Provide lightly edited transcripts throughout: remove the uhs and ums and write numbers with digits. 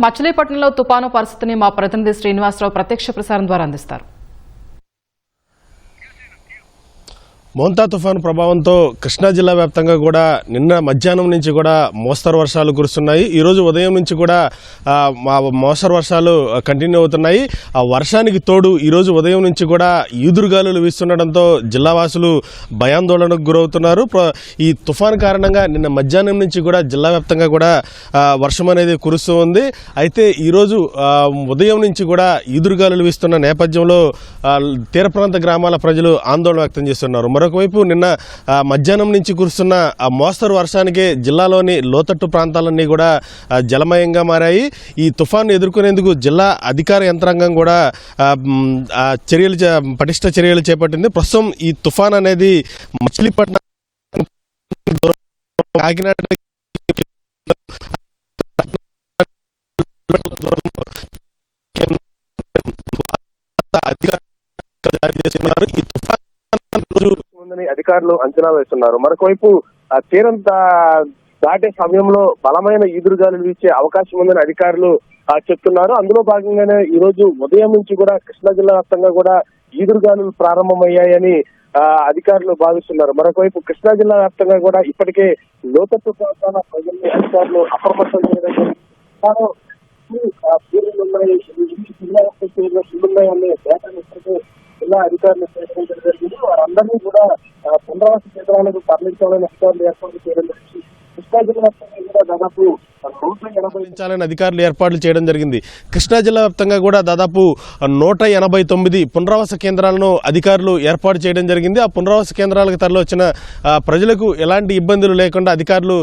మచిలీపట్నంలో తుపాను పరిస్థితిని మా ప్రతినిధి శ్రీనివాసరావు ప్రత్యక్ష ప్రసారం ద్వారా అందిస్తారు. మోంతా తుఫాను ప్రభావంతో కృష్ణా జిల్లా వ్యాప్తంగా కూడా నిన్న మధ్యాహ్నం నుంచి కూడా మోస్తరు వర్షాలు కురుస్తున్నాయి. ఈరోజు ఉదయం నుంచి కూడా మోస్తరు వర్షాలు కంటిన్యూ అవుతున్నాయి. ఆ వర్షానికి తోడు ఈరోజు ఉదయం నుంచి కూడా ఈదురుగాలులు వీస్తుండటంతో జిల్లావాసులు భయాందోళనకు గురవుతున్నారు. ఈ తుఫాను కారణంగా నిన్న మధ్యాహ్నం నుంచి కూడా జిల్లా వ్యాప్తంగా కూడా వర్షం అనేది కురుస్తూ ఉంది. అయితే ఈరోజు ఉదయం నుంచి కూడా ఈదురుగాలులు వీస్తున్న నేపథ్యంలో తీర ప్రాంత గ్రామాల ప్రజలు ఆందోళన వ్యక్తం చేస్తున్నారు. మరొకవైపు నిన్న మధ్యాహ్నం నుంచి కురుస్తున్న మోస్తరు వర్షానికే జిల్లాలోని లోతట్టు ప్రాంతాలన్నీ కూడా జలమయంగా మారాయి. ఈ తుఫాను ఎదుర్కొనేందుకు జిల్లా అధికార యంత్రాంగం కూడా పటిష్ట చర్యలు చేపట్టింది. ప్రస్తుతం ఈ తుఫాన్ అనేది మచిలీపట్నం కాకినాడ ఈ తుఫాన్ అధికారులు అంచనా వేస్తున్నారు. మరొకవైపు తీరం దాటే సమయంలో బలమైన ఈదురుగాలులు వీచే అవకాశం ఉందని అధికారులు చెప్తున్నారు. అందులో భాగంగానే ఈ రోజు ఉదయం నుంచి కూడా కృష్ణా జిల్లా వ్యాప్తంగా కూడా ఈదురుగాలులు ప్రారంభమయ్యాయని అధికారులు భావిస్తున్నారు. మరొకవైపు కృష్ణా జిల్లా వ్యాప్తంగా కూడా ఇప్పటికే లోతట్టు ప్రాంతాల ప్రజల్ని అధికారులు అప్రమత్తం చేయడం జిల్లా అధికారులు జరిగింది. వారందరినీ కూడా పునరావాస కేంద్రాలకు తరలించాలని అధికారులు ఏర్పాటు చేయడం జరిగింది. కృష్ణా జిల్లా వ్యాప్తంగా కూడా దాదాపు 180 అధికారులు ఏర్పాట్లు చేయడం జరిగింది. కృష్ణా జిల్లా వ్యాప్తంగా కూడా దాదాపు 189 పునరావాస కేంద్రాలను అధికారులు ఏర్పాటు చేయడం జరిగింది. ఆ పునరావాస కేంద్రాలకు తరలివచ్చిన ప్రజలకు ఎలాంటి ఇబ్బందులు లేకుండా అధికారులు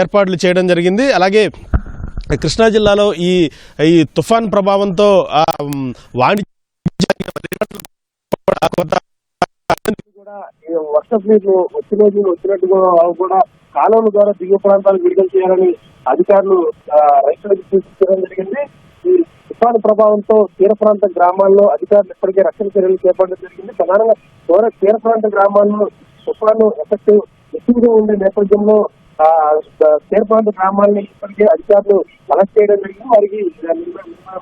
ఏర్పాట్లు చేయడం జరిగింది. అలాగే కృష్ణా జిల్లాలో ఈ తుఫాన్ ప్రభావంతో వర్షపు నీళ్లు వచ్చినట్టుగా కూడా కాలువల ద్వారా దిగువ ప్రాంతాలకు విడుదల చేయాలని అధికారులు రైతులకు సూచించడం జరిగింది. ఈ తుఫాను ప్రభావంతో తీర ప్రాంత గ్రామాల్లో అధికారులు ఇప్పటికే రక్షణ చర్యలు చేపట్టడం జరిగింది. ప్రధానంగా తీర ప్రాంత గ్రామాల్లో తుఫాను ఎఫెక్ట్ ఎక్కువగా ఉండే నేపథ్యంలో తీర ప్రాంత గ్రామాలని ఇప్పటికే అధికారులు అలర్ట్ చేయడం జరిగింది. వారికి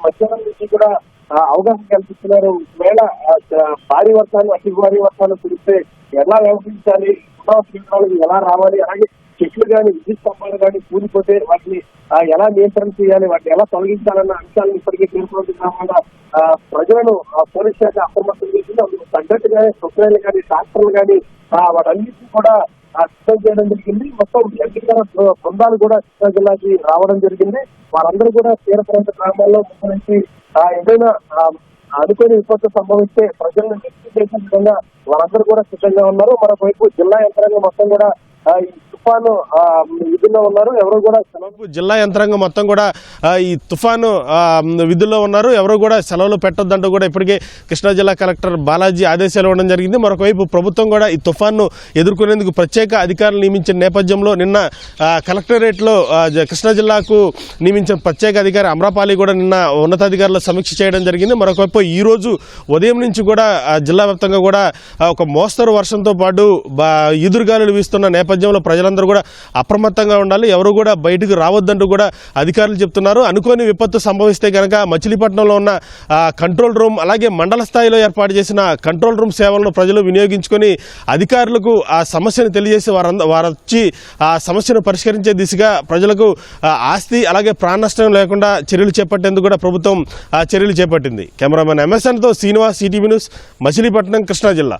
మధ్యాహ్నం నుంచి కూడా అవగాహన కల్పిస్తున్నారు. ఒకవేళ భారీ వర్షాలు అతి భారీ వర్షాలు కురిస్తే ఎలా వ్యవహరించాలి, కేంద్రాలకు ఎలా రావాలి, అలాగే చెట్లు కానీ విద్యుత్ స్తంభాలు కానీ కూలిపోతే వాటిని ఎలా నియంత్రణ చేయాలి, వాటిని ఎలా తొలగించాలన్న అంశాలను ఇప్పటికే తీర్చుకుంటున్నామన్న ప్రజలను పోలీస్ శాఖ అప్రమత్తం చేసింది. అందుకు తగ్గట్టుగానే సొసైటీలు కానీ ట్రాక్టర్లు కానీ వాటన్నిటిని కూడా సిద్ధం చేయడం జరిగింది. మొత్తం ఎన్నికల బృందాలు కూడా కృష్ణా జిల్లాకి రావడం జరిగింది. వారందరూ కూడా తీర ప్రాంత గ్రామాల్లో నుంచి ఏదైనా అనుకోని విపత్తు సంభవిస్తే ప్రజలను రెస్క్యూ చేసే విధంగా వారందరూ కూడా సిద్ధంగా ఉన్నారు. మరొకవైపు జిల్లా యంత్రాంగం మొత్తం కూడా ఈ తుఫాను విధుల్లో ఉన్నారు. ఎవరు కూడా జిల్లా యంత్రాంగం మొత్తం కూడా ఈ తుఫాను విధుల్లో ఉన్నారు. ఎవరు కూడా సెలవులు పెట్టొద్దంటూ కూడా ఇప్పటికే కృష్ణా జిల్లా కలెక్టర్ బాలాజీ ఆదేశాలు ఇవ్వడం జరిగింది. మరొకవైపు ప్రభుత్వం కూడా ఈ తుఫాన్ను ఎదుర్కొనేందుకు ప్రత్యేక అధికారులు నియమించిన నేపథ్యంలో నిన్న కలెక్టరేట్లో కృష్ణా జిల్లాకు నియమించిన ప్రత్యేక అధికారి అమ్రపాలి కూడా నిన్న ఉన్నతాధికారులు సమీక్ష చేయడం జరిగింది. మరొకవైపు ఈ రోజు ఉదయం నుంచి కూడా జిల్లా వ్యాప్తంగా కూడా ఒక మోస్తరు వర్షంతో పాటు ఈదురుగాలులు వీస్తున్న నేపథ్యంలో ప్రజలందరూ కూడా అప్రమత్తంగా ఉండాలి. ఎవరు కూడా బయటకు రావద్దంటూ కూడా అధికారులు చెప్తున్నారు. అనుకోని విపత్తు సంభవిస్తే కనుక మచిలీపట్నంలో ఉన్న కంట్రోల్ రూమ్ అలాగే మండల స్థాయిలో ఏర్పాటు చేసిన కంట్రోల్ రూమ్ సేవలను ప్రజలు వినియోగించుకొని అధికారులకు ఆ సమస్యను తెలియజేసి వారు వచ్చి ఆ సమస్యను పరిష్కరించే దిశగా ప్రజలకు ఆస్తి అలాగే ప్రాణ నష్టం లేకుండా చర్యలు చేపట్టేందుకు కూడా ప్రభుత్వం చర్యలు చేపట్టింది. కెమెరామెన్ ఎంఎస్ఎన్తో శ్రీనివాస్, ఈటీవీ న్యూస్, మచిలీపట్నం, కృష్ణా జిల్లా.